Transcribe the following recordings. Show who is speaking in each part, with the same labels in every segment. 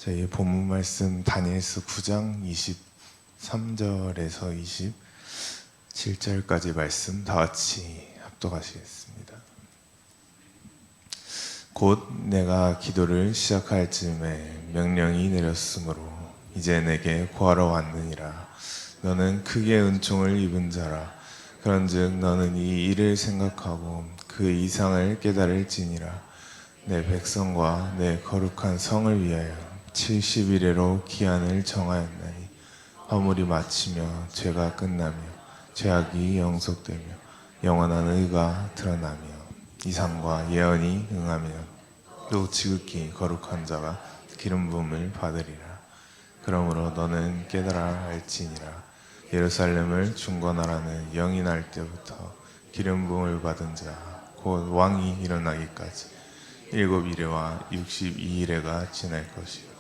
Speaker 1: 저희 본문 말씀 다니엘서 9장 23절에서 27절까지 말씀 다 같이 합독하시겠습니다. 곧 내가 기도를 시작할 즈음에 명령이 내렸으므로 이제 내게 구하러 왔느니라. 너는 크게 은총을 입은 자라. 그런즉 너는 이 일을 생각하고 그 이상을 깨달을지니라. 내 백성과 내 거룩한 성을 위하여 70일에로 기한을 정하였나니 화물이 마치며 죄가 끝나며 죄악이 영속되며 영원한 의가 드러나며 이상과 예언이 응하며 또 지극히 거룩한 자가 기름 부음을 받으리라. 그러므로 너는 깨달아야 할지니라. 예루살렘을 중건하라는 영이 날 때부터 기름 부음을 받은 자 곧 왕이 일어나기까지 7일에와 62일에가 지날 것이요.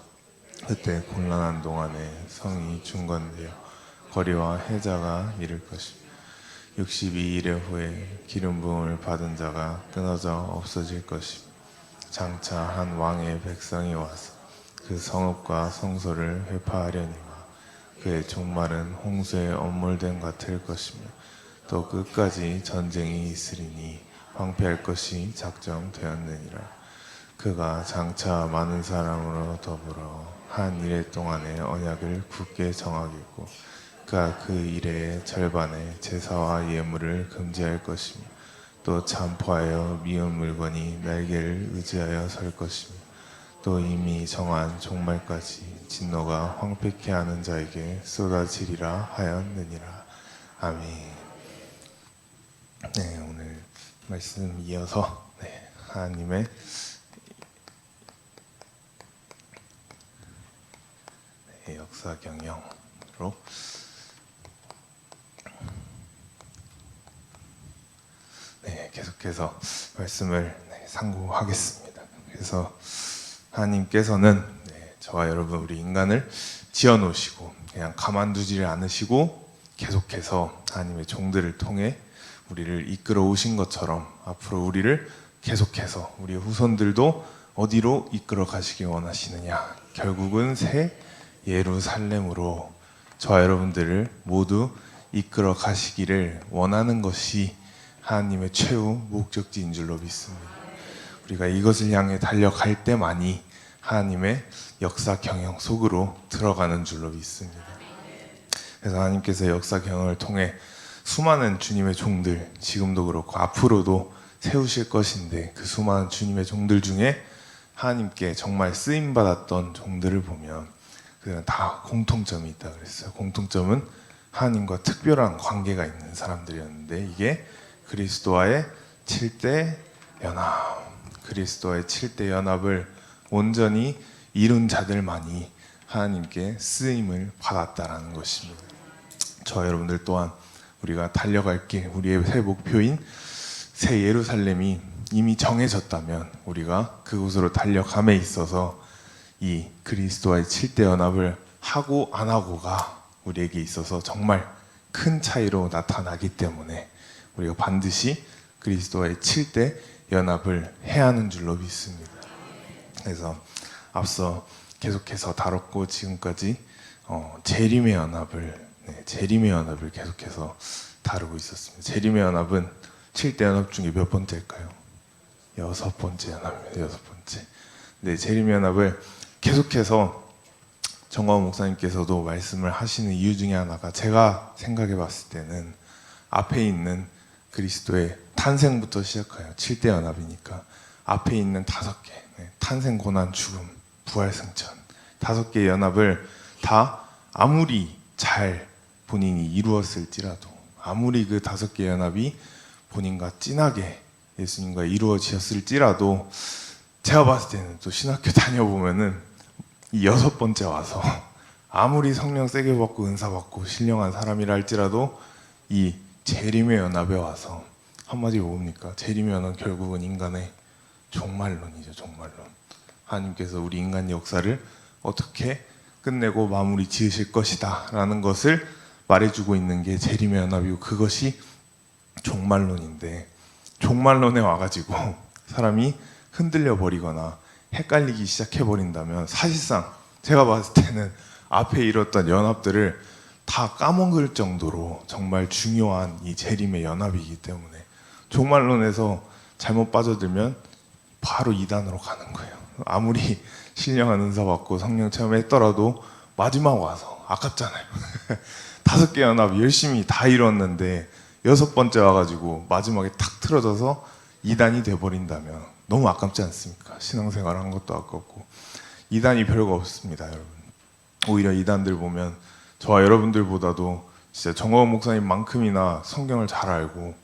Speaker 1: 그때 곤란한 동안에 성이 중건되어 거리와 해자가 이를 것이며 62일 후에 기름 부음을 받은 자가 끊어져 없어질 것이며 장차 한 왕의 백성이 와서 그 성읍과 성소를 회파하려니와 그의 종말은 홍수에 엄물됨 같을 것이며 또 끝까지 전쟁이 있으리니 황폐할 것이 작정되었느니라. 그가 장차 많은 사람으로 더불어 한 이래 동안의 언약을 굳게 정하겠고 그가 그 이래의 절반의 제사와 예물을 금지할 것이며 또 잠포하여 미운 물건이 날개를 의지하여 설 것이며 또 이미 정한 종말까지 진노가 황폐케 하는 자에게 쏟아지리라 하였느니라. 아멘. 네, 오늘 말씀 이어서 하나님의 역사 경영으로 계속해서 말씀을 상고하겠습니다. 그래서 하나님께서는 저와 여러분 우리 인간을 지어놓으시고 그냥 가만두지를 않으시고 계속해서 하나님의 종들을 통해 우리를 이끌어 오신 것처럼 앞으로 우리를 계속해서 우리 후손들도 어디로 이끌어 가시기 원하시느냐, 결국은 새 예루살렘으로 저와 여러분들을 모두 이끌어 가시기를 원하는 것이 하나님의 최후 목적지인 줄로 믿습니다. 우리가 이것을 향해 달려갈 때만이 하나님의 역사 경영 속으로 들어가는 줄로 믿습니다. 그래서 하나님께서 역사 경영을 통해 수많은 주님의 종들, 지금도 그렇고 앞으로도 세우실 것인데 그 수많은 주님의 종들 중에 하나님께 정말 쓰임받았던 종들을 보면 그들은 다 공통점이 있다 그랬어요. 공통점은 하나님과 특별한 관계가 있는 사람들이었는데 이게 그리스도와의 7대 연합, 그리스도와의 7대 연합을 온전히 이룬 자들만이 하나님께 쓰임을 받았다라는 것입니다. 저 여러분들 또한 우리가 달려갈 길, 우리의 새 목표인 새 예루살렘이 이미 정해졌다면 우리가 그곳으로 달려감에 있어서 이 그리스도와의 7대 연합을 하고 안 하고가 우리에게 있어서 정말 큰 차이로 나타나기 때문에 우리가 반드시 그리스도와의 7대 연합을 해야 하는 줄로 믿습니다. 그래서 앞서 계속해서 다뤘고 지금까지 재림의 연합을 계속해서 다루고 있었습니다. 재림의 연합은 7대 연합 중에 몇 번째일까요? 6번째 연합입니다. 6번째. 네, 재림의 연합을 계속해서 정광훈 목사님께서도 말씀을 하시는 이유 중에 하나가 제가 생각해 봤을 때는 앞에 있는 그리스도의 탄생부터 시작하여 7대 연합이니까 앞에 있는 5개, 탄생, 고난, 죽음, 부활, 승천 5개의 연합을 다 아무리 잘 본인이 이루었을지라도 아무리 그 5개의 연합이 본인과 진하게 예수님과 이루어지었을지라도 제가 봤을 때는 또 신학교 다녀보면은 이 6번째 와서 아무리 성령 세게 받고 은사 받고 신령한 사람이라 할지라도 이 재림의 연합에 와서 한마디로 뭡니까? 재림의 연합은 결국은 인간의 종말론이죠. 종말론. 하나님께서 우리 인간 역사를 어떻게 끝내고 마무리 지으실 것이다 라는 것을 말해주고 있는 게 재림의 연합이고 그것이 종말론인데 종말론에 와가지고 사람이 흔들려 버리거나 헷갈리기 시작해 버린다면 사실상 제가 봤을 때는 앞에 이뤘던 연합들을 다 까먹을 정도로 정말 중요한 이 재림의 연합이기 때문에 종말론에서 잘못 빠져들면 바로 이단으로 가는 거예요. 아무리 신령한 은사 받고 성령 체험했더라도 마지막 와서 아깝잖아요. 5개 연합 열심히 다 이뤘는데 6번째 와가지고 마지막에 탁 틀어져서 이단이 돼버린다면 너무 아깝지 않습니까? 신앙생활 한 것도 아깝고. 이단이 별거 없습니다, 여러분. 오히려 이단들 보면 저와 여러분들보다도 진짜 정광훈 목사님만큼이나 성경을 잘 알고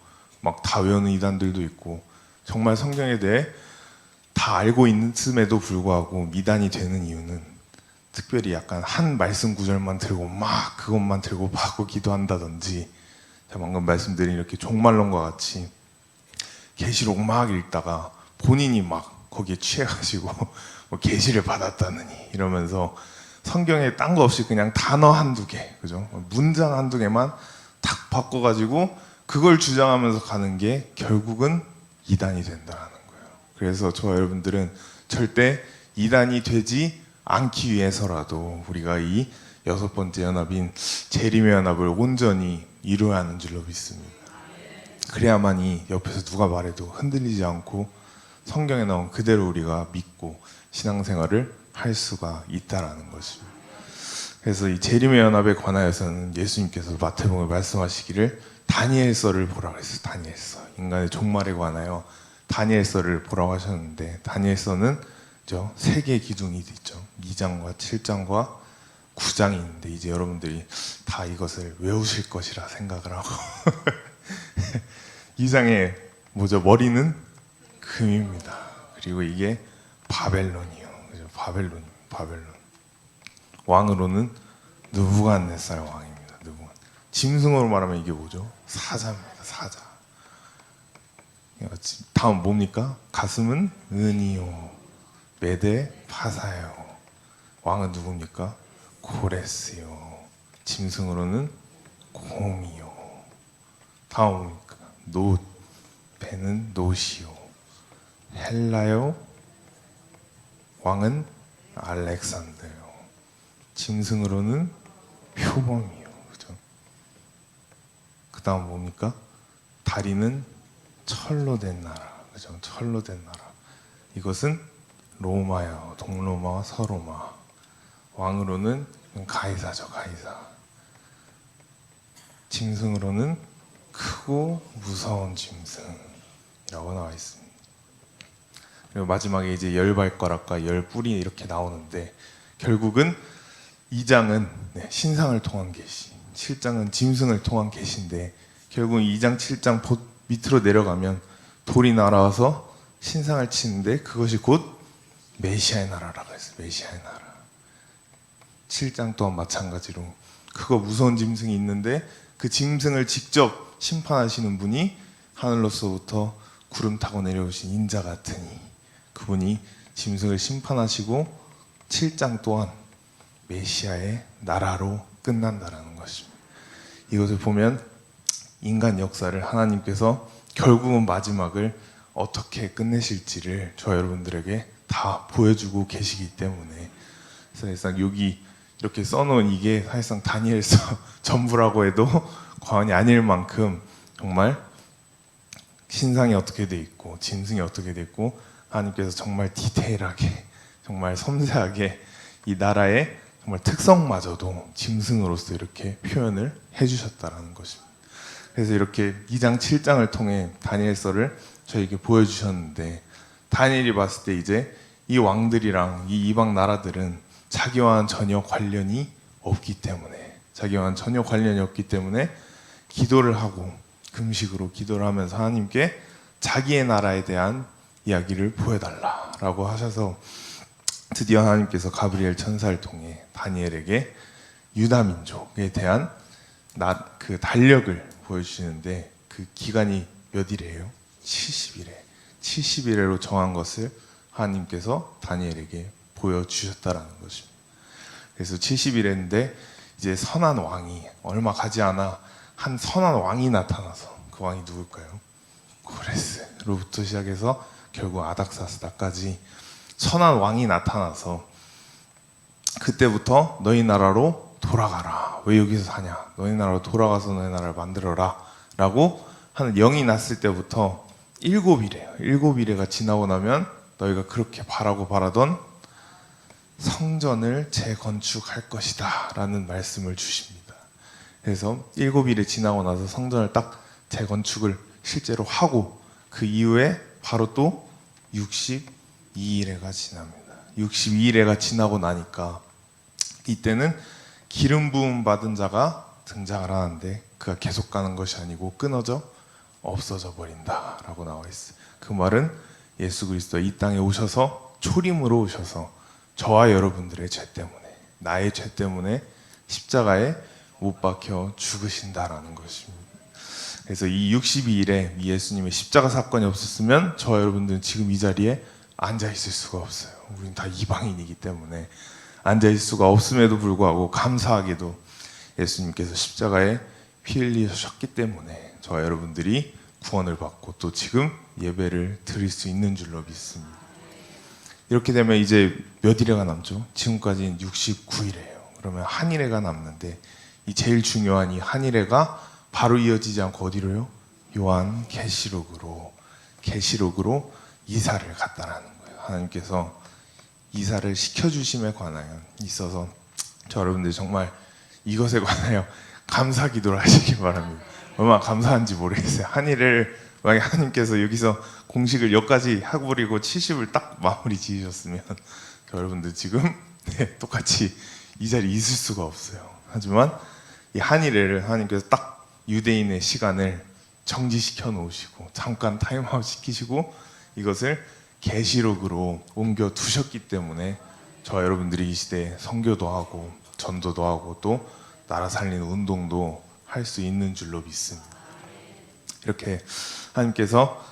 Speaker 1: 막 다 외우는 이단들도 있고 정말 성경에 대해 다 알고 있음에도 불구하고 이단이 되는 이유는 특별히 약간 한 말씀 구절만 들고 막 그것만 들고 받고 기도한다든지, 제가 방금 말씀드린 이렇게 종말론과 같이 계시록 막 읽다가 본인이 막 거기에 취해가지고 뭐 계시를 받았다느니 이러면서 성경에 딴 거 없이 그냥 단어 한두 개, 그죠? 문장 한두 개만 탁 바꿔가지고 그걸 주장하면서 가는 게 결국은 이단이 된다는 거예요. 그래서 저와 여러분들은 절대 이단이 되지 않기 위해서라도 우리가 이 6번째 연합인 재림의 연합을 온전히 이루어야 하는 줄로 믿습니다. 그래야만이 옆에서 누가 말해도 흔들리지 않고 성경에 나온 그대로 우리가 믿고 신앙생활을 할 수가 있다라는 것입니다. 그래서 이 재림의 연합에 관하여서는 예수님께서 마태복음에 말씀하시기를 다니엘서를 보라고 했어요. 다니엘서, 인간의 종말에 관하여 다니엘서를 보라고 하셨는데, 다니엘서는 3개의 기둥이 있죠. 2장과 7장과 9장이 있는데 이제 여러분들이 다 이것을 외우실 것이라 생각을 하고 2장에 뭐죠? 머리는 금입니다. 그리고 이게 바벨론이요. 그죠? 바벨론. 왕으로는 느부갓네살 왕입니다. 짐승으로 말하면 이게 뭐죠? 사자입니다. 사자. 다음 뭡니까? 가슴은 은이요, 메대 파사요. 왕은 누굽니까? 고레스요. 짐승으로는 곰이요. 다음 뭡니까? 놋. 배는 놋이요. 헬라요. 왕은 알렉산더요. 짐승으로는 표범이요. 그죠? 그 다음 뭡니까? 다리는 철로 된 나라. 그죠? 철로 된 나라. 이것은 로마요. 동로마와 서로마. 왕으로는 가이사죠. 가이사. 짐승으로는 크고 무서운 짐승이라고 나와 있습니다. 그리고 마지막에 이제 10발가락과 10뿔이 이렇게 나오는데, 결국은 2장은 신상을 통한 계시, 7장은 짐승을 통한 계시인데, 결국 2장, 7장 밑으로 내려가면 돌이 날아와서 신상을 치는데 그것이 곧 메시아의 나라라고 했어요. 메시아의 나라. 7장 또한 마찬가지로 크고 무서운 짐승이 있는데 그 짐승을 직접 심판하시는 분이 하늘로서부터 구름 타고 내려오신 인자 같으니, 그분이 짐승을 심판하시고 7장 또한 메시아의 나라로 끝난다라는 것입니다. 이것을 보면 인간 역사를 하나님께서 결국은 마지막을 어떻게 끝내실지를 저 여러분들에게 다 보여주고 계시기 때문에, 사실상 여기 이렇게 써놓은 이게 사실상 다니엘서 전부라고 해도 과언이 아닐 만큼 정말 신상이 어떻게 돼 있고 짐승이 어떻게 돼 있고 하나님께서 정말 디테일하게, 정말 섬세하게 이 나라의 정말 특성마저도 짐승으로서 이렇게 표현을 해주셨다라는 것입니다. 그래서 이렇게 2장, 7장을 통해 다니엘서를 저에게 보여주셨는데, 다니엘이 봤을 때 이제 이 왕들이랑 이 이방 나라들은 자기와는 전혀 관련이 없기 때문에 기도를 하고 금식으로 기도를 하면서 하나님께 자기의 나라에 대한 이야기를 보여달라라고 하셔서 드디어 하나님께서 가브리엘 천사를 통해 다니엘에게 유다 민족에 대한 그 달력을 보여주시는데, 그 기간이 몇 일이에요? 70일에 70일로 정한 것을 하나님께서 다니엘에게 보여주셨다라는 것입니다. 그래서 70일인데 이제 선한 왕이 얼마 가지 않아 한 선한 왕이 나타나서, 그 왕이 누굴까요? 고레스로부터 시작해서 결국 아닥사스다까지 선한 왕이 나타나서 그 그때부터 너희 나라로 돌아가라. 왜 여기서 사냐? 너희 나라로 돌아가서 너희 나라를 만들어라 라고 하는 영이 났을 때부터 7일이에요. 7일가 지나고 나면 너희가 그렇게 바라던 성전을 재건축할 것이다 라는 말씀을 주십니다. 그래서 7일이 지나고 나서 성전을 딱 재건축을 실제로 하고 그 이후에 바로 또 62일회가 지납니다. 62일회가 지나고 나니까 이때는 기름 부음 받은 자가 등장을 하는데 그가 계속 가는 것이 아니고 끊어져 없어져 버린다 라고 나와 있어요. 그 말은 예수 그리스도 이 땅에 오셔서 초림으로 오셔서 저와 여러분들의 죄 때문에, 나의 죄 때문에 십자가에 못 박혀 죽으신다라는 것입니다. 그래서 이 62일에 예수님의 십자가 사건이 없었으면 저와 여러분들은 지금 이 자리에 앉아 있을 수가 없어요. 우리는 다 이방인이기 때문에 앉아 있을 수가 없음에도 불구하고 감사하게도 예수님께서 십자가에 피 흘리셨기 때문에 저와 여러분들이 구원을 받고 또 지금 예배를 드릴 수 있는 줄로 믿습니다. 이렇게 되면 이제 몇 일회가 남죠? 지금까지는 69일이에요. 그러면 한일회가 남는데 이 제일 중요한 이 한일회가 바로 이어지지 않고 어디로요? 요한 계시록으로 이사를 갔다라는 거예요. 하나님께서 이사를 시켜주심에 관하여 있어서 저 여러분들 정말 이것에 관하여 감사 기도를 하시기 바랍니다. 얼마나 감사한지 모르겠어요. 한일을 만약에 하나님께서 여기서 공식을 여기까지 하고 버리고 70을 딱 마무리 지으셨으면 여러분들 지금 똑같이 이 자리에 있을 수가 없어요. 하지만 이 한일회를 하나님께서 딱 유대인의 시간을 정지시켜 놓으시고 잠깐 타임아웃 시키시고 이것을 계시록으로 옮겨 두셨기 때문에 저와 여러분들이 이 시대에 선교도 하고 전도도 하고 또 나라 살리는 운동도 할 수 있는 줄로 믿습니다. 이렇게 하나님께서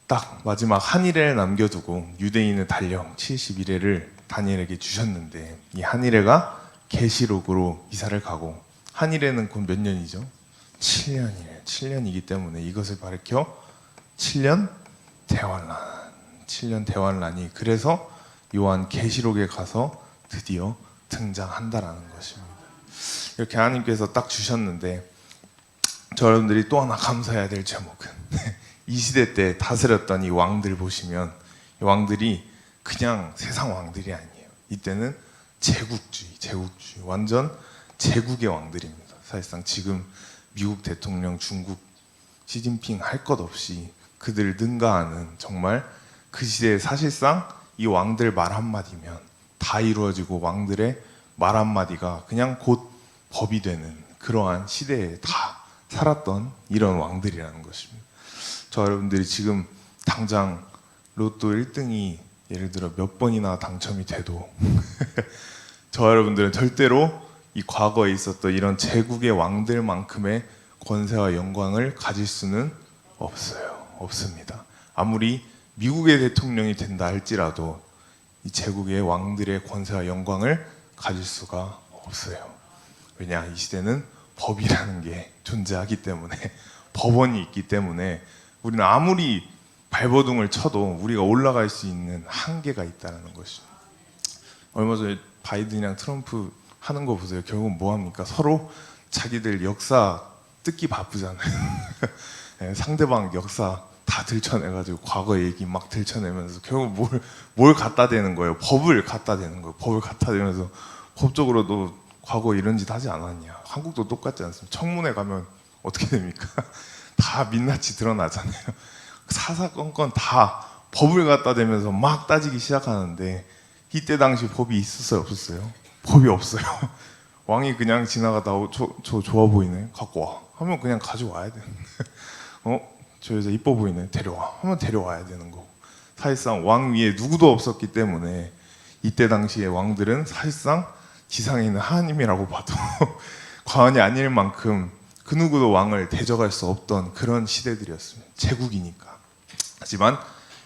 Speaker 1: 딱 마지막 한일회를 남겨두고 유대인의 단령 71회를 다니엘에게 주셨는데 이 한일회가 계시록으로 이사를 가고 한일회는 곧 몇 년이죠? 7년이에요. 7년이기 때문에 이것을 가리켜 7년 대환란이 그래서 요한 계시록에 가서 드디어 등장한다라는 것입니다. 이렇게 하나님께서 딱 주셨는데 저 여러분들이 또 하나 감사해야 될 제목은 이 시대 때 다스렸던 이 왕들 보시면 이 왕들이 그냥 세상 왕들이 아니에요. 이때는 제국주의 완전 제국의 왕들입니다. 사실상 지금 미국 대통령, 중국 시진핑 할 것 없이 그들을 능가하는 정말 그 시대에 사실상 이 왕들 말 한마디면 다 이루어지고 왕들의 말 한마디가 그냥 곧 법이 되는 그러한 시대에 다 살았던 이런 왕들이라는 것입니다. 저 여러분들이 지금 당장 로또 1등이 예를 들어 몇 번이나 당첨이 돼도 저 여러분들은 절대로 이 과거에 있었던 이런 제국의 왕들만큼의 권세와 영광을 가질 수는 없습니다. 아무리 미국의 대통령이 된다 할지라도 이 제국의 왕들의 권세와 영광을 가질 수가 없어요. 왜냐? 이 시대는 법이라는 게 존재하기 때문에 법원이 있기 때문에 우리는 아무리 발버둥을 쳐도 우리가 올라갈 수 있는 한계가 있다는 것이죠. 얼마 전에 바이든이랑 트럼프 하는 거 보세요. 결국은 뭐합니까? 서로 자기들 역사 뜯기 바쁘잖아요. 상대방 역사 다 들춰내가지고 과거 얘기 막 들춰내면서 결국 뭘 갖다 대는 거예요? 법을 갖다 대는 거예요. 법을 갖다 대면서 법적으로도 과거 이런 짓 하지 않았냐? 한국도 똑같지 않습니까? 청문회 가면 어떻게 됩니까? 다 민낯이 드러나잖아요. 사사건건 다 법을 갖다 대면서 막 따지기 시작하는데 이때 당시 법이 있었어요? 없었어요? 법이 없어요. 왕이 그냥 지나가다 저 좋아 보이네? 갖고 와 하면 그냥 가져와야 되는 저 여자 이뻐 보이네? 데려와 하면 데려와야 되는 거고 사실상 왕 위에 누구도 없었기 때문에 이때 당시의 왕들은 사실상 지상에 있는 하나님이라고 봐도 과언이 아닐 만큼 그 누구도 왕을 대적할 수 없던 그런 시대들이었습니다. 제국이니까. 하지만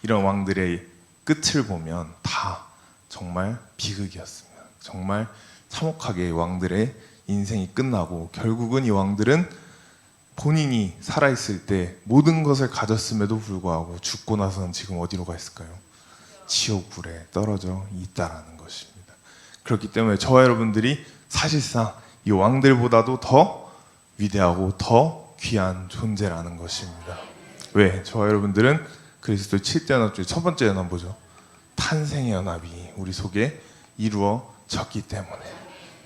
Speaker 1: 이런 왕들의 끝을 보면 다 정말 비극이었습니다. 정말 참혹하게 왕들의 인생이 끝나고 결국은 이 왕들은 본인이 살아있을 때 모든 것을 가졌음에도 불구하고 죽고 나서는 지금 어디로 가 있을까요? 지옥불에 떨어져 있다라는 것입니다. 그렇기 때문에 저와 여러분들이 사실상 이 왕들보다도 더 위대하고 더 귀한 존재라는 것입니다. 왜? 저와 여러분들은 그리스도의 7대 연합 중에 첫 번째 연합 뭐죠? 탄생의 연합이 우리 속에 이루어졌기 때문에.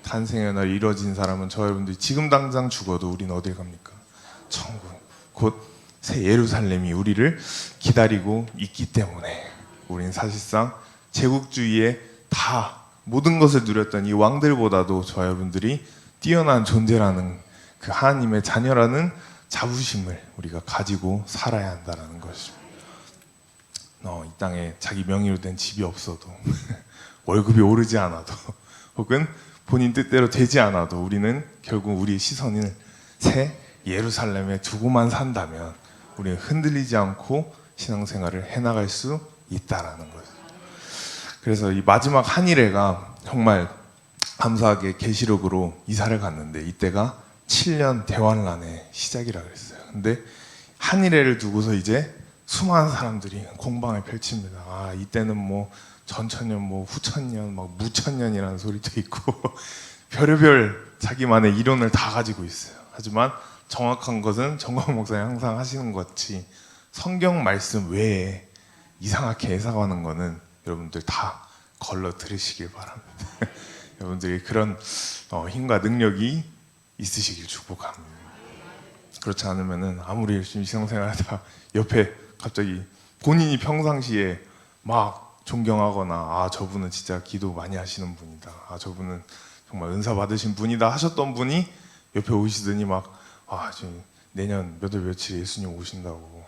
Speaker 1: 탄생의 연합이 이루어진 사람은 저와 여러분들이 지금 당장 죽어도 우리는 어딜 갑니까? 천국, 곧 새 예루살렘이 우리를 기다리고 있기 때문에 우리는 사실상 제국주의에 다 모든 것을 누렸던 이 왕들보다도 저와 여러분들이 뛰어난 존재라는 그 하나님의 자녀라는 자부심을 우리가 가지고 살아야 한다는 것입니다. 이 땅에 자기 명의로 된 집이 없어도 월급이 오르지 않아도 혹은 본인 뜻대로 되지 않아도 우리는 결국 우리의 시선을 새 예루살렘에 두고만 산다면 우리는 흔들리지 않고 신앙생활을 해나갈 수 있다라는 거예요. 그래서 이 마지막 한일회가 정말 감사하게 계시록으로 이사를 갔는데 이때가 7년 대환란의 시작이라 그랬어요. 근데 한일회를 두고서 이제 수많은 사람들이 공방을 펼칩니다. 아, 이때는 뭐 전천년, 뭐 후천년, 막 무천년이라는 소리도 있고 별의별 자기만의 이론을 다 가지고 있어요. 하지만 정확한 것은 정광 목사님 항상 하시는 것 같이 성경 말씀 외에 이상하게 해석하는 거는 여러분들 다 걸러 들으시길 바랍니다. 여러분들이 그런 힘과 능력이 있으시길 축복합니다. 그렇지 않으면은 아무리 열심히 신앙생활하다 옆에 갑자기 본인이 평상시에 막 존경하거나 아 저분은 진짜 기도 많이 하시는 분이다, 아 저분은 정말 은사 받으신 분이다 하셨던 분이 옆에 오시더니 막 아 지금 내년 몇 월 며칠 예수님 오신다고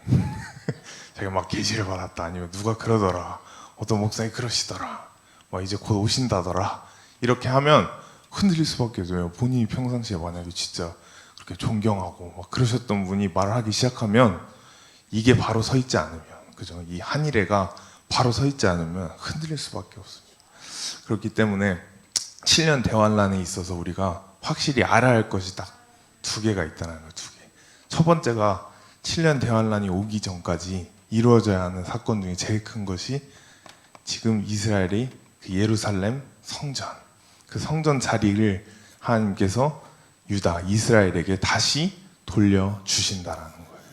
Speaker 1: 제가 막 계시를 받았다, 아니면 누가 그러더라, 어떤 목사님이 그러시더라, 막 이제 곧 오신다더라, 이렇게 하면 흔들릴 수밖에 없어요. 본인이 평상시에 만약에 진짜 그렇게 존경하고 막 그러셨던 분이 말을 하기 시작하면 이게 바로 서 있지 않으면, 그죠? 이 한일회가 바로 서 있지 않으면 흔들릴 수밖에 없습니다. 그렇기 때문에 7년 대환란에 있어서 우리가 확실히 알아야 할 것이 딱 두 개가 있다는 거예요. 두 개. 첫 번째가 7년 대환란이 오기 전까지 이루어져야 하는 사건 중에 제일 큰 것이 지금 이스라엘이 그 예루살렘 성전, 그 성전 자리를 하나님께서 유다, 이스라엘에게 다시 돌려주신다라는 거예요.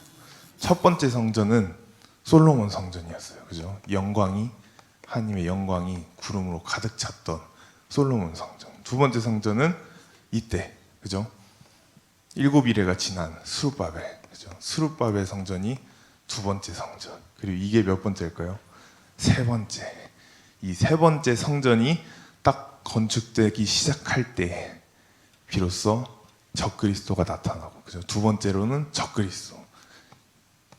Speaker 1: 첫 번째 성전은 솔로몬 성전이었어요. 그죠? 영광이, 하나님의 영광이 구름으로 가득 찼던 솔로몬 성전. 두 번째 성전은 이때, 그죠? 7일회가 지난 스룹바벨, 그죠? 스룹바벨 성전이 두 번째 성전. 그리고 이게 몇 번째일까요? 세 번째. 이 세 번째 성전이 딱 건축되기 시작할 때 비로소 적그리스도가 나타나고, 그죠? 두 번째로는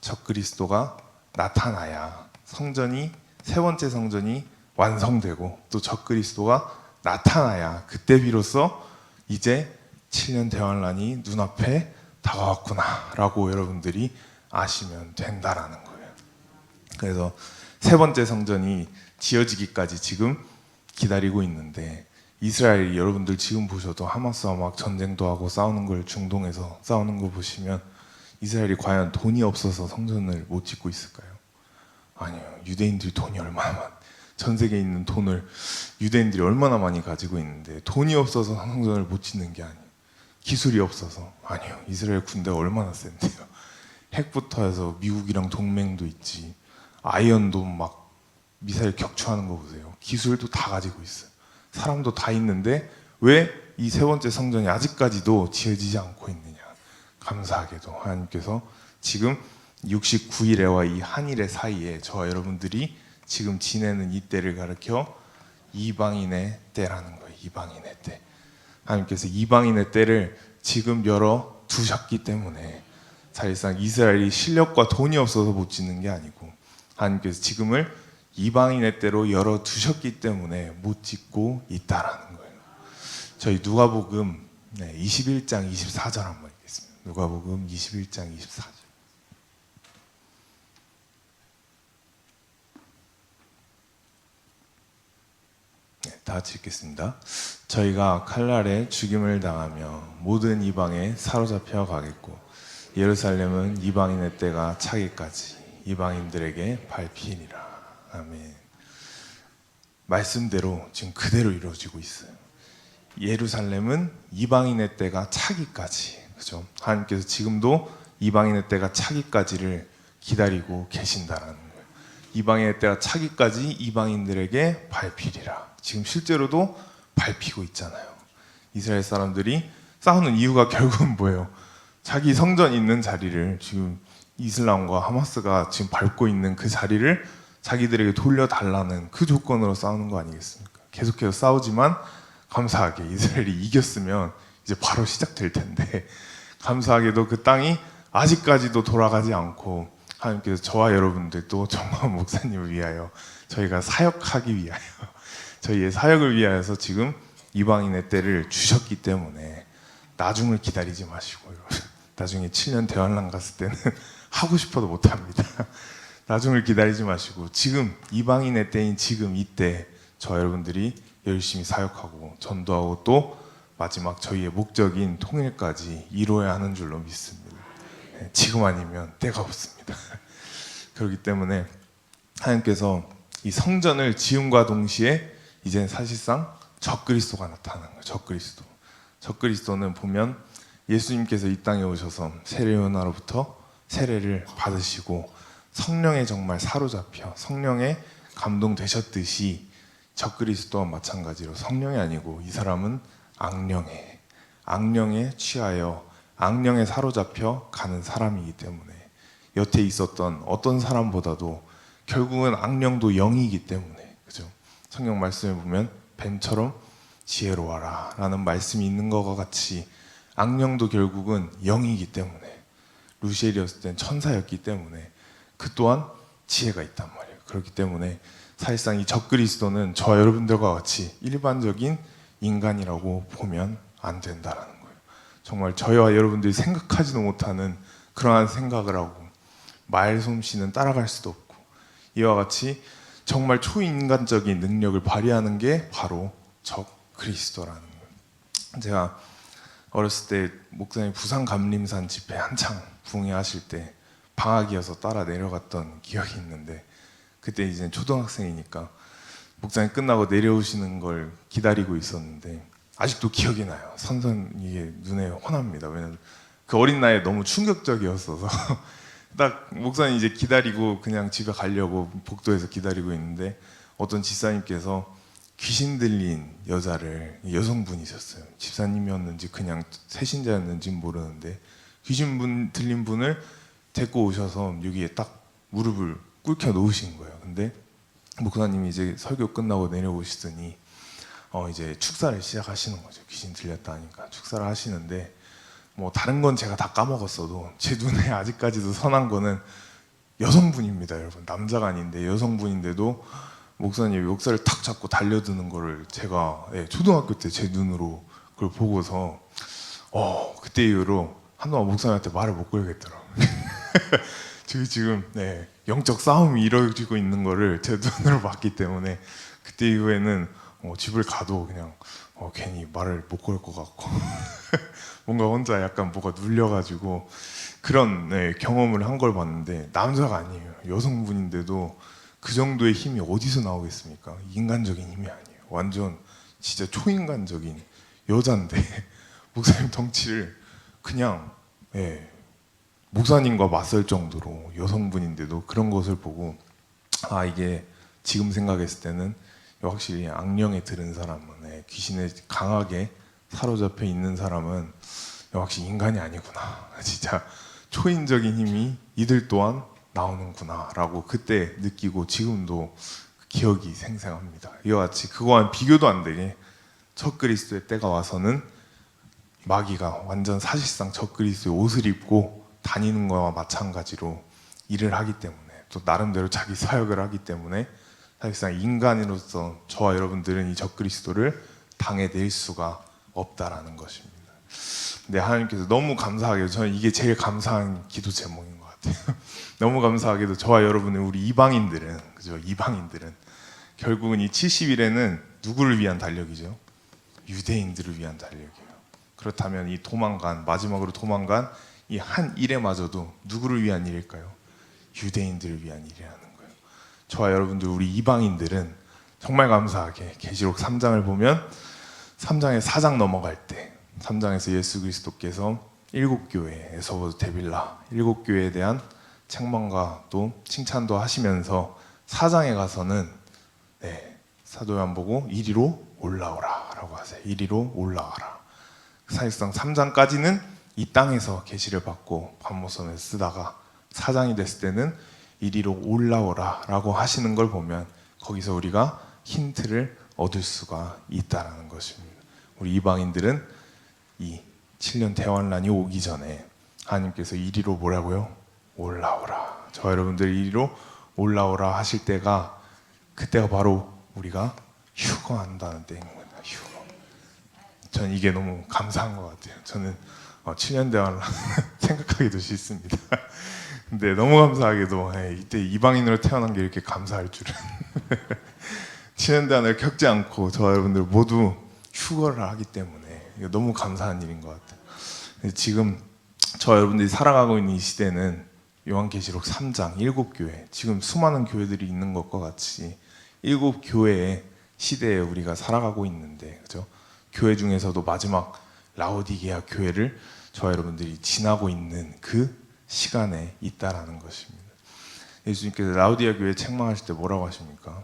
Speaker 1: 적그리스도가 나타나야 성전이, 세 번째 성전이 완성되고 또 적그리스도가 나타나야 그때 비로소 이제 7년 대환란이 눈앞에 다가왔구나 라고 여러분들이 아시면 된다라는 거예요. 그래서 세 번째 성전이 지어지기까지 지금 기다리고 있는데, 이스라엘이 여러분들 지금 보셔도 하마스와 막 전쟁도 하고 싸우는 걸, 중동에서 싸우는 거 보시면 이스라엘이 과연 돈이 없어서 성전을 못 짓고 있을까요? 아니요. 유대인들이 돈이 얼마나 전 세계에 있는 돈을 유대인들이 얼마나 많이 가지고 있는데 돈이 없어서 성전을 못 짓는 게 아니에요. 기술이 없어서 아니요. 이스라엘 군대가 얼마나 센데요. 핵부터 해서 미국이랑 동맹도 있지, 아이언도 막 미사일 격추하는 거 보세요. 기술도 다 가지고 있어요. 사람도 다 있는데 왜 이 세 번째 성전이 아직까지도 지어지지 않고 있느냐. 감사하게도 하나님께서 지금 69일회와 이 한일회 사이에 저와 여러분들이 지금 지내는 이 때를 가리켜 이방인의 때라는 거예요. 이방인의 때. 하나님께서 이방인의 때를 지금 열어 두셨기 때문에 사실상 이스라엘이 실력과 돈이 없어서 못 짓는 게 아니고 하나님께서 지금을 이방인의 때로 열어 두셨기 때문에 못 짓고 있다라는 거예요. 저희 누가복음 21장 24절 한번 읽겠습니다. 누가복음 21장 24절. 다 같이 읽겠습니다. 저희가 칼날에 죽임을 당하며 모든 이방에 사로잡혀 가겠고 예루살렘은 이방인의 때가 차기까지 이방인들에게 밟히니라. 아멘. 말씀대로 지금 그대로 이루어지고 있어요. 예루살렘은 이방인의 때가 차기까지, 그죠? 하나님께서 지금도 이방인의 때가 차기까지를 기다리고 계신다라는 거예요. 이방인의 때가 차기까지 이방인들에게 밟히리라. 지금 실제로도 밟히고 있잖아요. 이스라엘 사람들이 싸우는 이유가 결국은 뭐예요? 자기 성전 있는 자리를 지금 이슬람과 하마스가 지금 밟고 있는 그 자리를 자기들에게 돌려달라는 그 조건으로 싸우는 거 아니겠습니까? 계속해서 싸우지만 감사하게 이스라엘이 이겼으면 이제 바로 시작될 텐데, 감사하게도 그 땅이 아직까지도 돌아가지 않고 하나님께서 저와 여러분들 또 정광훈 목사님을 위하여, 저희가 사역하기 위하여, 저희의 사역을 위하여서 지금 이방인의 때를 주셨기 때문에 나중을 기다리지 마시고요. 나중에 7년 대환란 갔을 때는 하고 싶어도 못합니다. 나중을 기다리지 마시고 지금 이방인의 때인 지금 이때 저 여러분들이 열심히 사역하고 전도하고 또 마지막 저희의 목적인 통일까지 이루어야 하는 줄로 믿습니다. 지금 아니면 때가 없습니다. 그렇기 때문에 하나님께서 이 성전을 지음과 동시에 이제는 사실상 적그리스도가 나타나는 거예요. 적그리스도. 적그리스도는 보면 예수님께서 이 땅에 오셔서 세례 요한으로부터 세례를 받으시고 성령에 정말 사로잡혀 성령에 감동되셨듯이 적그리스도와 마찬가지로 성령이 아니고 이 사람은 악령에 취하여 악령에 사로잡혀 가는 사람이기 때문에 여태 있었던 어떤 사람보다도 결국은 악령도 영이기 때문에, 그죠? 성경 말씀에 보면 뱀처럼 지혜로워라 라는 말씀이 있는 것과 같이 악령도 결국은 영이기 때문에, 루시엘이었을 땐 천사였기 때문에 그 또한 지혜가 있단 말이에요. 그렇기 때문에 사실상 이 적그리스도는 저와 여러분들과 같이 일반적인 인간이라고 보면 안 된다는 거예요. 정말 저희와 여러분들이 생각하지도 못하는 그러한 생각을 하고 말솜씨는 따라갈 수도 없고 이와 같이 정말 초인간적인 능력을 발휘하는 게 바로 적그리스도라는 거예요. 제가 어렸을 때 목사님 부산 감림산 집회 한창 부흥회하실 때 방학이어서 따라 내려갔던 기억이 있는데, 그때 이제 초등학생이니까 목사님 끝나고 내려오시는 걸 기다리고 있었는데 아직도 기억이 나요. 선선 이게 눈에 훤합니다. 왜냐면 그 어린 나이에 너무 충격적이었어서 딱 목사님 이제 기다리고 그냥 집에 가려고 복도에서 기다리고 있는데 어떤 집사님께서 귀신 들린 여자를, 여성분이셨어요. 집사님이었는지 그냥 새신자였는지 모르는데 귀신 들린 분을 데리고 오셔서 여기에 딱 무릎을 꿇겨 놓으신 거예요. 근데 목사님이 이제 설교 끝나고 내려오시더니 이제 축사를 시작하시는 거죠. 귀신 들렸다 하니까 축사를 하시는데 뭐 다른 건 제가 다 까먹었어도 제 눈에 아직까지도 선한 거는 여성분입니다, 여러분. 남자가 아닌데 여성분인데도 목사님이 목사를 탁 잡고 달려드는 거를 제가 초등학교 때 제 눈으로 그걸 보고서 그때 이후로 한동안 목사님한테 말을 못 걸겠더라고요. 저희 지금 영적 싸움이 이루어지고 있는 거를 제 눈으로 봤기 때문에 그때 이후에는 집을 가도 그냥 괜히 말을 못 걸 것 같고 뭔가 혼자 약간 뭐가 눌려가지고 그런 경험을 한 걸 봤는데, 남자가 아니에요. 여성분인데도 그 정도의 힘이 어디서 나오겠습니까? 인간적인 힘이 아니에요. 완전 진짜 초인간적인 여잔데 목사님 덩치를 그냥 목사님과 맞설 정도로 여성분인데도 그런 것을 보고 이게 지금 생각했을 때는 확실히 악령에 들은 사람은, 귀신에 강하게 사로잡혀 있는 사람은 확실히 인간이 아니구나. 진짜 초인적인 힘이 이들 또한 나오는구나 라고 그때 느끼고 지금도 기억이 생생합니다. 이와 같이 그거와는 비교도 안 되게 적그리스도의 때가 와서는 마귀가 완전 사실상 적그리스도의 옷을 입고 다니는 거와 마찬가지로 일을 하기 때문에, 또 나름대로 자기 사역을 하기 때문에 사실상 인간으로서 저와 여러분들은 이 적그리스도를 당해낼 수가 없다라는 것입니다. 근데 하나님께서 너무 감사하게도, 저는 이게 제일 감사한 기도 제목인 것 같아요. 너무 감사하게도 저와 여러분의 우리 이방인들은, 그죠? 이방인들은 결국은 이 70일에는 누구를 위한 달력이죠? 유대인들을 위한 달력이에요. 그렇다면 이 마지막으로 도망간 이 한 일에마저도 누구를 위한 일일까요? 유대인들을 위한 일이라는 거예요. 저와 여러분들 우리 이방인들은 정말 감사하게 계시록 3장을 보면 3장에 4장 넘어갈 때 3장에서 예수 그리스도께서 7교회 에서부터 데빌라 7교회에 대한 책망과 또 칭찬도 하시면서 4장에 가서는 사도 요한보고 이리로 올라오라 라고 하세요. 이리로 올라와라. 사실상 3장까지는 이 땅에서 계시를 받고 관모선을 쓰다가 4장이 됐을 때는 이리로 올라오라 라고 하시는 걸 보면 거기서 우리가 힌트를 얻을 수가 있다는 것입니다. 우리 이방인들은 이 7년 대환란이 오기 전에 하나님께서 이리로 뭐라고요? 올라오라. 저 여러분들 이리로 올라오라 하실 때가 그때가 바로 우리가 휴거한다는 때인 겁니다. 휴거. 전 이게 너무 감사한 것 같아요. 저는 7년 대환란 생각하기도 싫습니다. 근데 너무 감사하게도 이때 이방인으로 태어난 게 이렇게 감사할 줄은 7년 대환을 겪지 않고 저 여러분들 모두 휴거를 하기 때문에 이거 너무 감사한 일인 것 같아요. 지금 저 여러분들이 살아가고 있는 이 시대는 요한계시록 3장 7교회 지금 수많은 교회들이 있는 것과 같이 7교회의 시대에 우리가 살아가고 있는데 그죠? 교회 중에서도 마지막 라오디게아 교회를 저 여러분들이 지나고 있는 그 시간에 있다라는 것입니다. 예수님께서 라오디게아 교회 책망하실 때 뭐라고 하십니까?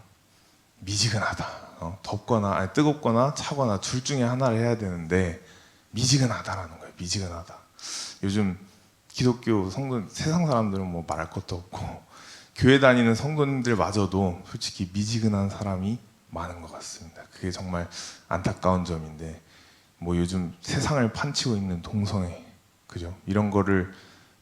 Speaker 1: 미지근하다. 덥거나 아니, 뜨겁거나 차거나 둘 중에 하나를 해야 되는데 미지근하다라는 거예요. 미지근하다. 요즘 기독교 성도 세상 사람들은 뭐 말할 것도 없고 교회 다니는 성도님들마저도 솔직히 미지근한 사람이 많은 것 같습니다. 그게 정말 안타까운 점인데 뭐 요즘 세상을 판치고 있는 동성애 그죠? 이런 거를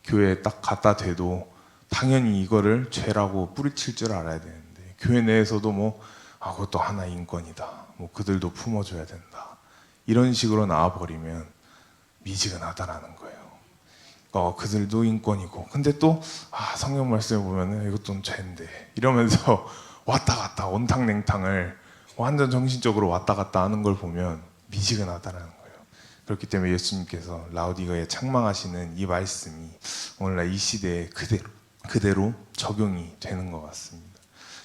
Speaker 1: 교회에 딱 갖다 대도 당연히 이거를 죄라고 뿌리칠 줄 알아야 되는데 교회 내에서도 뭐 그것도 하나의 인권이다. 뭐 그들도 품어줘야 된다. 이런 식으로 나와버리면 미지근하다라는 거예요. 그들도 인권이고 근데 또 성경 말씀에 보면은 이것도 죄인데 이러면서 왔다 갔다 온탕냉탕을 완전 정신적으로 왔다 갔다 하는 걸 보면 미지근하다라는 거예요. 그렇기 때문에 예수님께서 라오디게아에 책망하시는 이 말씀이 오늘날 이 시대에 그대로 적용이 되는 것 같습니다.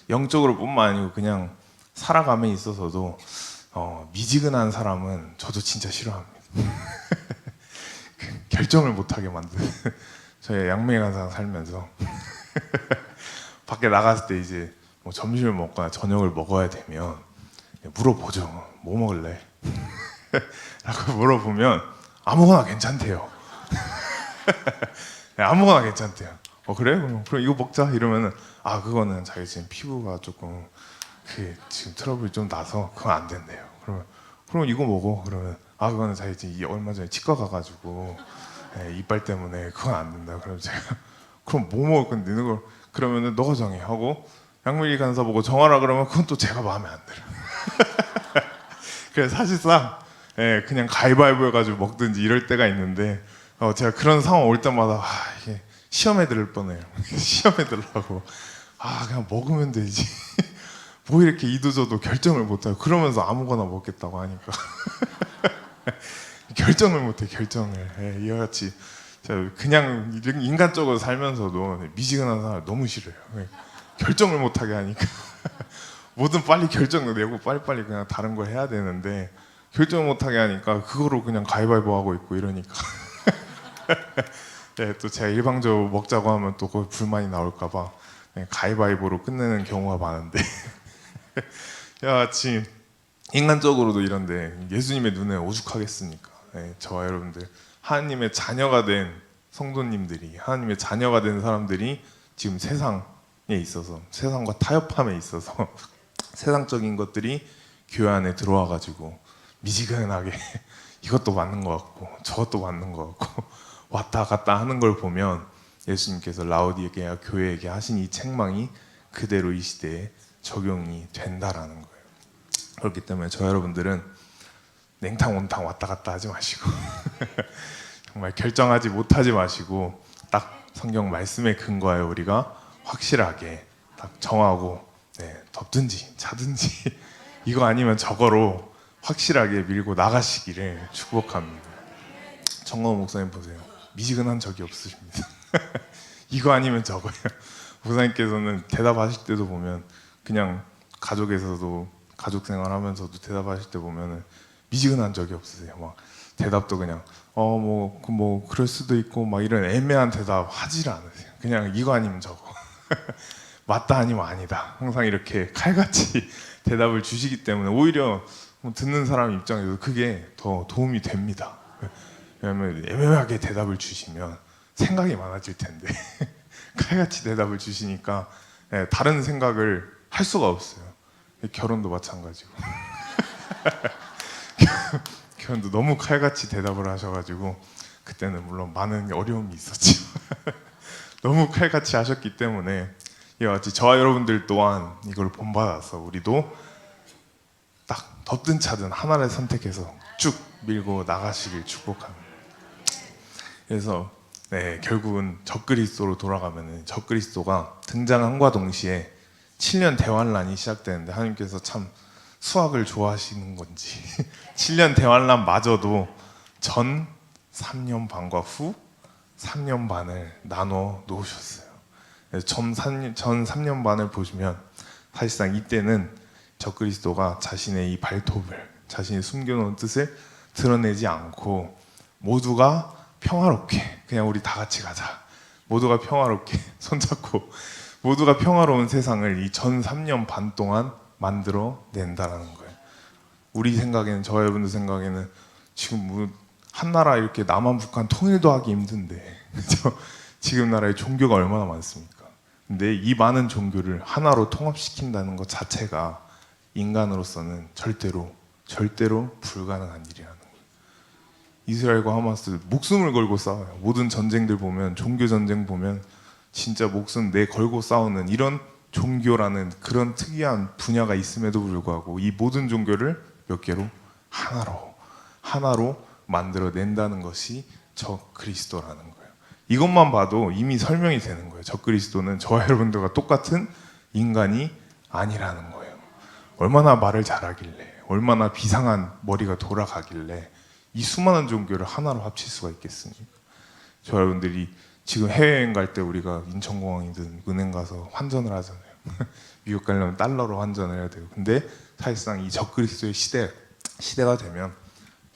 Speaker 1: 영적으로 뿐만 아니고 그냥 살아감에 있어서도 미지근한 사람은 저도 진짜 싫어합니다. 결정을 못하게 만드는 저희 양명에 간상 살면서 밖에 나갔을 때 이제 뭐 점심을 먹거나 저녁을 먹어야 되면 물어보죠. 뭐 먹을래? 라고 물어보면 아무거나 괜찮대요. 아무거나 괜찮대요. 그래? 그럼 이거 먹자 이러면은 그거는 자기 지금 피부가 조금 지금 트러블이 좀 나서 그건 안 된대요. 그럼 이거 먹어. 그러면 그거는 자기 지금 얼마 전에 치과 가가지고 이빨 때문에 그건 안 된다. 그럼 제가 그럼 뭐 먹을 건데 이걸 그러면은 너가 정해 하고 양미리 간사 보고 정하라 그러면 그건 또 제가 마음에 안 들어. 그래서 사실상 그냥 가위바위보 해가지고 먹든지 이럴 때가 있는데 제가 그런 상황 올 때마다 이게 시험에 들을 뻔해요. 시험에 들으려고 그냥 먹으면 되지. 뭐 이렇게 이도저도 결정을 못해요. 그러면서 아무거나 먹겠다고 하니까 결정을 못해. 결정을 이와 같이 그냥 인간적으로 살면서도 미지근한 사람을 너무 싫어요. 결정을 못하게 하니까 뭐든 빨리 결정을 내고 빨리빨리 그냥 다른 걸 해야 되는데 결정을 못하게 하니까 그거로 그냥 가위바위보 하고 있고 이러니까 또 제가 일방적으로 먹자고 하면 또 그 불만이 나올까봐 가위바위보로 끝내는 경우가 많은데 야같이 인간적으로도 이런데 예수님의 눈에 오죽하겠습니까? 저와 여러분들 하나님의 자녀가 된 성도님들이 하나님의 자녀가 된 사람들이 지금 세상에 있어서 세상과 타협함에 있어서 세상적인 것들이 교회 안에 들어와 가지고 미지근하게 이것도 맞는 것 같고 저것도 맞는 것 같고 왔다 갔다 하는 걸 보면 예수님께서 라오디게아 교회에게 하신 이 책망이 그대로 이 시대에 적용이 된다라는 거예요. 그렇기 때문에 저 여러분들은 냉탕 온탕 왔다 갔다 하지 마시고 정말 결정하지 못하지 마시고 딱 성경 말씀에 근거하여 우리가 확실하게 딱 정하고 덥든지 차든지 이거 아니면 저거로 확실하게 밀고 나가시기를 축복합니다. 정광호 목사님 보세요. 미지근한 적이 없으십니다. 이거 아니면 저거예요. 목사님께서는 대답하실 때도 보면 그냥 가족에서도 가족 생활하면서도 대답하실 때 보면은 미지근한 적이 없으세요. 막 대답도 그냥 뭐 그럴 수도 있고 막 이런 애매한 대답 하지를 않으세요. 그냥 이거 아니면 저거 맞다 아니면 아니다. 항상 이렇게 칼같이 대답을 주시기 때문에 오히려 뭐 듣는 사람 입장에서 그게 더 도움이 됩니다. 왜냐하면 애매하게 대답을 주시면 생각이 많아질 텐데 칼같이 대답을 주시니까 다른 생각을 할 수가 없어요. 결혼도 마찬가지고 결혼도 너무 칼같이 대답을 하셔가지고 그때는 물론 많은 어려움이 있었죠. 너무 칼같이 하셨기 때문에 이와 같이 저와 여러분들 또한 이걸 본받아서 우리도 딱 덥든 차든 하나를 선택해서 쭉 밀고 나가시길 축복합니다. 그래서 결국은 적그리스도로 돌아가면은 적그리스도가 등장함과 동시에 7년 대환란이 시작되는데 하나님께서 참 수학을 좋아하시는 건지 7년 대환란마저도 전 3년 반과 후 3년 반을 나눠 놓으셨어요. 전 3년 반을 보시면 사실상 이때는 적그리스도가 자신의 이 발톱을 자신이 숨겨놓은 뜻을 드러내지 않고 모두가 평화롭게 그냥 우리 다 같이 가자. 모두가 평화롭게 손잡고 모두가 평화로운 세상을 이 전 3년 반 동안 만들어 낸다라는 거예요. 우리 생각에는 저와 여러분들 생각에는 지금 뭐 한 나라 이렇게 남한 북한 통일도 하기 힘든데 그죠? 지금 나라에 종교가 얼마나 많습니까? 근데 이 많은 종교를 하나로 통합시킨다는 것 자체가 인간으로서는 절대로 불가능한 일이라는 거예요. 이스라엘과 하마스 목숨을 걸고 싸워요. 모든 전쟁들 보면 종교 전쟁 보면 진짜 목숨 내 걸고 싸우는 이런 종교라는 그런 특이한 분야가 있음에도 불구하고 이 모든 종교를 몇 개로 하나로 만들어낸다는 것이 적그리스도라는 거예요. 이것만 봐도 이미 설명이 되는 거예요. 적그리스도는 저와 여러분들과 똑같은 인간이 아니라는 거예요. 얼마나 말을 잘하길래 얼마나 비상한 머리가 돌아가길래 이 수많은 종교를 하나로 합칠 수가 있겠습니까? 저 여러분들이 지금 해외여행 갈 때 우리가 인천공항이든 은행 가서 환전을 하잖아요. 미국 가려면 달러로 환전을 해야 되고 근데 사실상 이 적그리스도의 시대가 되면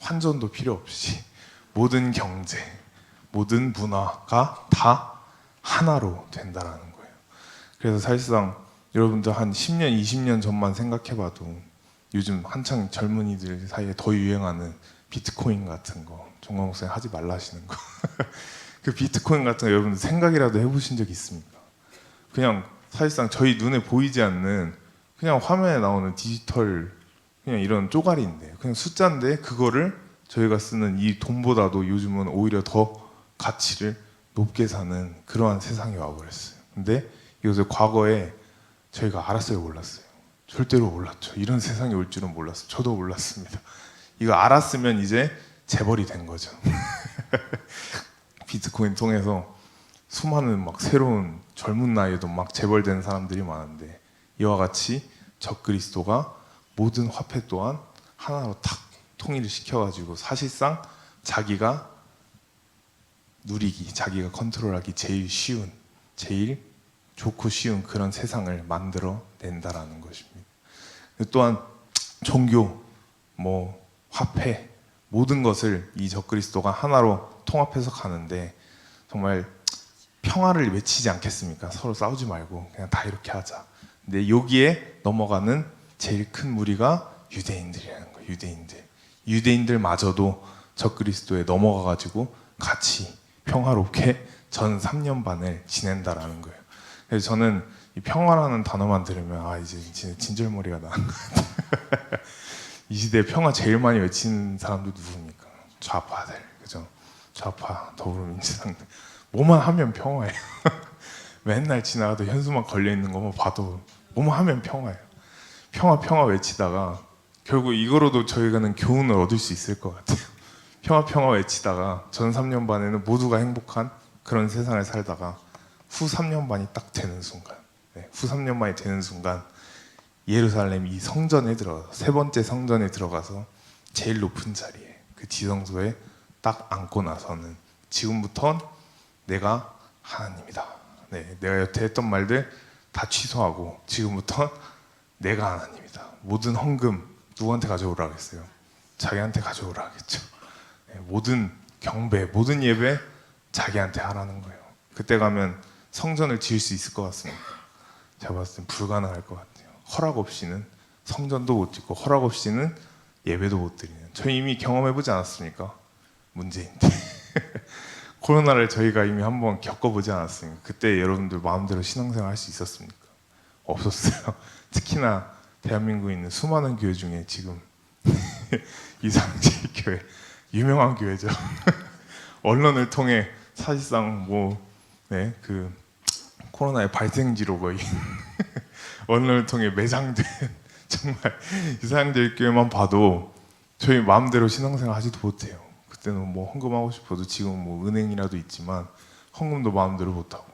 Speaker 1: 환전도 필요 없이 모든 경제, 모든 문화가 다 하나로 된다라는 거예요. 그래서 사실상 여러분들 한 10년, 20년 전만 생각해봐도 요즘 한창 젊은이들 사이에 더 유행하는 비트코인 같은 거 종강 목사님 하지 말라 하시는 거 그 비트코인 같은 거 여러분들 생각이라도 해보신 적 있습니까? 그냥 사실상 저희 눈에 보이지 않는 그냥 화면에 나오는 디지털 그냥 이런 쪼가리인데 그냥 숫자인데 그거를 저희가 쓰는 이 돈보다도 요즘은 오히려 더 가치를 높게 사는 그러한 세상이 와버렸어요. 근데 이것을 과거에 저희가 알았어요, 몰랐어요? 절대로 몰랐죠. 이런 세상이 올 줄은 몰랐어요. 저도 몰랐습니다. 이거 알았으면 이제 재벌이 된 거죠. 비트코인 통해서 수많은 막 새로운 젊은 나이에도 막 재벌된 사람들이 많은데 이와 같이 적그리스도가 모든 화폐 또한 하나로 탁 통일을 시켜가지고 사실상 자기가 누리기, 자기가 컨트롤하기 제일 쉬운, 제일 좋고 쉬운 그런 세상을 만들어 낸다라는 것입니다. 또한 종교, 뭐 화폐 모든 것을 이 적그리스도가 하나로 통합해서 가는데 정말 평화를 외치지 않겠습니까? 서로 싸우지 말고 그냥 다 이렇게 하자. 근데 여기에 넘어가는 제일 큰 무리가 유대인들이라는 거예요. 유대인들마저도 적그리스도에 넘어가가지고 같이 평화롭게 전 3년 반을 지낸다라는 거예요. 그래서 저는 이 평화라는 단어만 들으면 이제 진절머리가 나는 것 같아요. 이 시대에 평화 제일 많이 외치는 사람들 누굽니까? 좌파들, 그죠? 좌파, 더불어민주당들 뭐만 하면 평화예요. 맨날 지나가도 현수막 걸려 있는 것만 봐도 뭐만 하면 평화예요. 평화 외치다가 결국 이거로도 저희가는 교훈을 얻을 수 있을 것 같아요. 평화 외치다가 전 3년 반에는 모두가 행복한 그런 세상을 살다가 후 3년 반이 딱 되는 순간, 후 3년 반이 되는 순간 예루살렘 이 성전에 들어가서 세 번째 성전에 들어가서 제일 높은 자리에 그 지성소에 딱 앉고 나서는 지금부턴 내가 하나님이다. 내가 여태 했던 말들 다 취소하고 지금부터 내가 하나님이다. 모든 헌금 누구한테 가져오라고 했어요? 자기한테 가져오라 하겠죠. 모든 경배, 모든 예배 자기한테 하라는 거예요. 그때 가면 성전을 지을 수 있을 것 같습니다. 제가 봤을 땐 불가능할 것 같아요. 허락 없이는 성전도 못 짓고 허락 없이는 예배도 못 드리는. 저희 이미 경험해보지 않았습니까? 문제인데 코로나를 저희가 이미 한번 겪어보지 않았습니까? 그때 여러분들 마음대로 신앙생활 할 수 있었습니까? 없었어요. 특히나 대한민국에 있는 수많은 교회 중에 지금 이상제 교회 유명한 교회죠. 언론을 통해 사실상 그 코로나의 발생지로 거의 언론을 통해 매장된 정말 이상제 교회만 봐도 저희 마음대로 신앙생활 하지도 못해요. 그때는 헌금하고 싶어도 지금 은행이라도 있지만 헌금도 마음대로 못하고.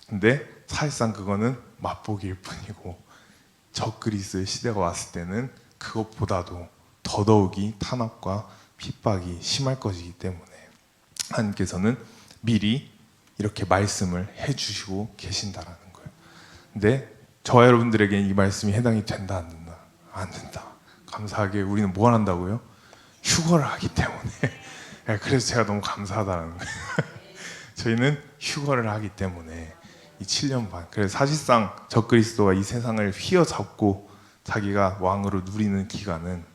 Speaker 1: 근데 사실상 그거는 맛보기일 뿐이고 적그리스도의 시대가 왔을 때는 그것보다도 더더욱이 탄압과 핍박이 심할 것이기 때문에 하나님께서는 미리 이렇게 말씀을 해주시고 계신다라는 거예요. 근데 저와 여러분들에게는 이 말씀이 해당이 된다 안 된다? 안 된다. 감사하게 우리는 뭘 한다고요? 휴거를 하기 때문에. 그래서 제가 너무 감사하다는 거예요. 저희는 휴거를 하기 때문에 이 7년 반. 그래서 사실상 적그리스도가 이 세상을 휘어잡고 자기가 왕으로 누리는 기간은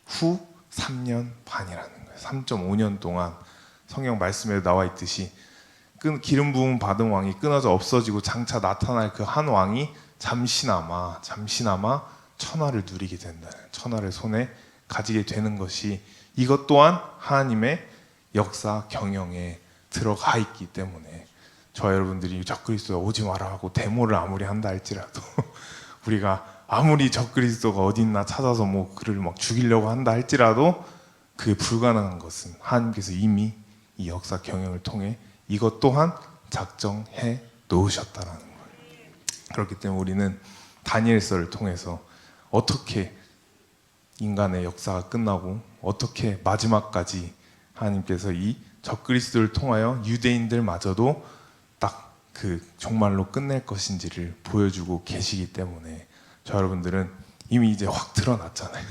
Speaker 1: 후 3년 반이라는 거예요. 3.5년 동안 성경 말씀에 나와 있듯이 기름 부음 받은 왕이 끊어져 없어지고 장차 나타날 그 한 왕이 잠시나마 천하를 누리게 된다는, 천하를 손에 가지게 되는 것이 이것 또한 하나님의 역사 경영에 들어가 있기 때문에 저와 여러분들이 적그리스도가 오지 마라 하고 데모를 아무리 한다 할지라도 우리가 아무리 적그리스도가 어디 있나 찾아서 그를 죽이려고 한다 할지라도 그게 불가능한 것은 하나님께서 이미 이 역사 경영을 통해 이것 또한 작정해 놓으셨다라는 거예요. 그렇기 때문에 우리는 다니엘서를 통해서 어떻게 인간의 역사가 끝나고 어떻게 마지막까지 하나님께서 이 적그리스도를 통하여 유대인들마저도 딱 그 종말로 끝낼 것인지를 보여주고 계시기 때문에 저 여러분들은 이미 이제 확 드러났잖아요.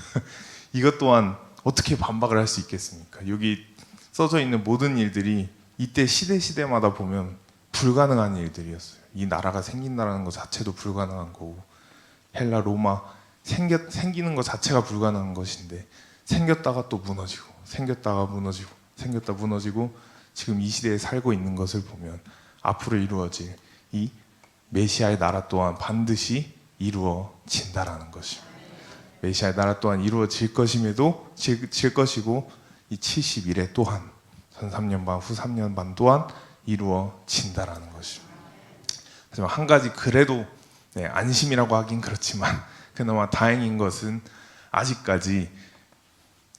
Speaker 1: 이것 또한 어떻게 반박을 할 수 있겠습니까? 여기 써져 있는 모든 일들이 이때 시대마다 보면 불가능한 일들이었어요. 이 나라가 생긴다는 것 자체도 불가능한 거고 헬라, 로마 생기는 것 자체가 불가능한 것인데 생겼다가 또 무너지고 생겼다가 무너지고 생겼다 무너지고 지금 이 시대에 살고 있는 것을 보면 앞으로 이루어질 이 메시아의 나라 또한 반드시 이루어진다라는 것입니다. 메시아의 나라 또한 이루어질 것임에도 질 것이고 이 70일에 또한 전 3년 반, 후 3년 반 또한 이루어진다라는 것입니다. 하지만 한 가지 그래도 안심이라고 하긴 그렇지만 그나마 다행인 것은 아직까지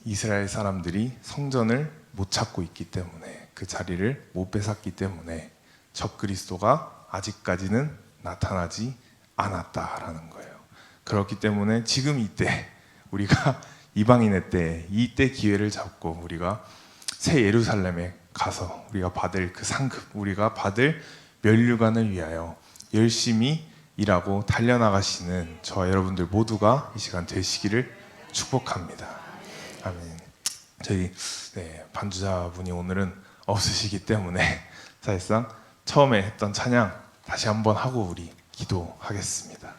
Speaker 1: 이스라엘 사람들이 성전을 못 찾고 있기 때문에 그 자리를 못 뺏었기 때문에 적그리스도가 아직까지는 나타나지 않았다라는 거예요. 그렇기 때문에 지금 이때 우리가 이방인의 때 이때 기회를 잡고 우리가 새 예루살렘에 가서 우리가 받을 그 상급, 우리가 받을 면류관을 위하여 열심히 일하고 달려나가시는 저와 여러분들 모두가 이 시간 되시기를 축복합니다. 아멘. 저희 반주자분이 오늘은 없으시기 때문에 사실상 처음에 했던 찬양 다시 한번 하고 우리 기도하겠습니다.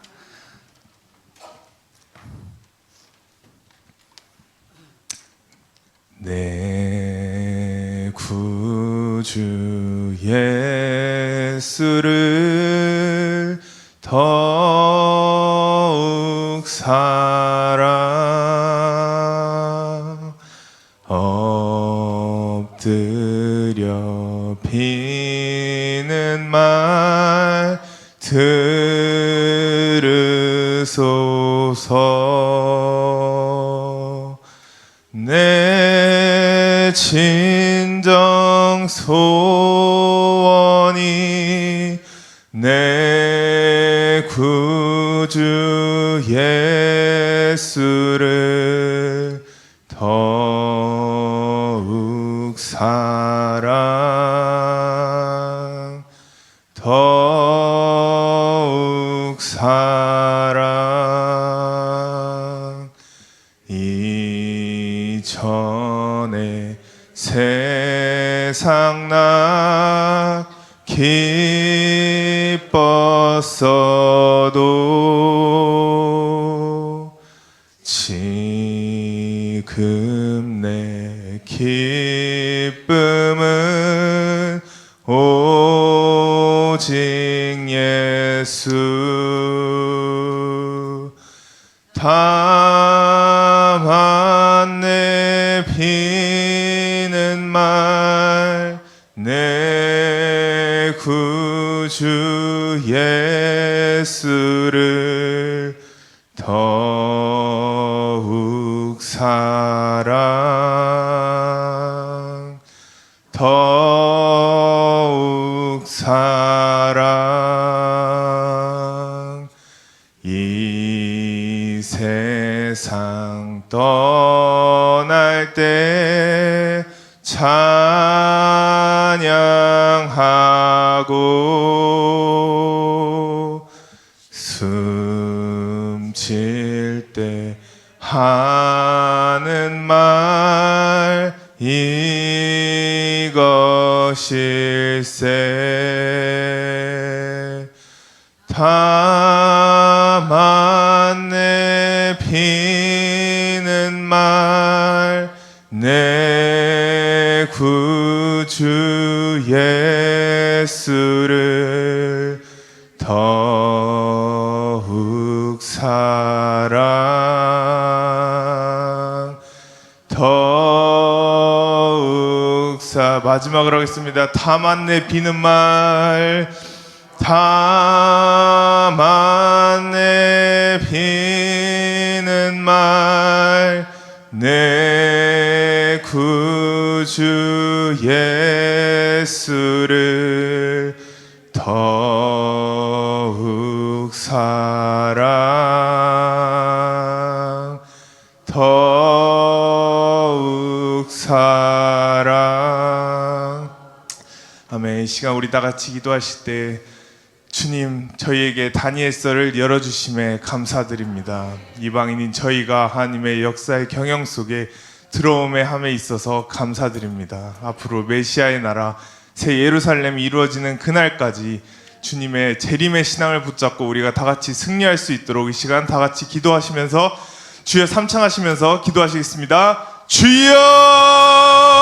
Speaker 1: 내 구주 예수를 더욱 사랑 엎드려 비는 말 들으소서. 내 진정 소원이 내 구주 예수를 더욱 사랑 더욱 사랑 이전 세상 나 기뻤어도 지금 내 기쁨은 오직 예수. 다만 내 비는 말 내 구주 예수를 더욱 사랑 더욱 사랑. 이 세상 떠날 때 찬양하고 숨질 때 하는 말 이것일세. 다만 내 비는 말 내 구주 예수를 더욱 사랑 더욱 마지막으로 하겠습니다. 다만 내 비는 말 다만 내 비는 말 내 구주 예수를 더욱 사랑 더욱 사랑. 아멘. 이 시간 우리 다 같이 기도하실 때 주님, 저희에게 다니엘서를 열어주심에 감사드립니다. 이방인인 저희가 하나님의 역사의 경영 속에 들어옴에 함에 있어서 감사드립니다. 앞으로 메시아의 나라 새 예루살렘이 이루어지는 그날까지 주님의 재림의 신앙을 붙잡고 우리가 다 같이 승리할 수 있도록 이 시간 다 같이 기도하시면서 주여 삼창하시면서 기도하시겠습니다. 주여!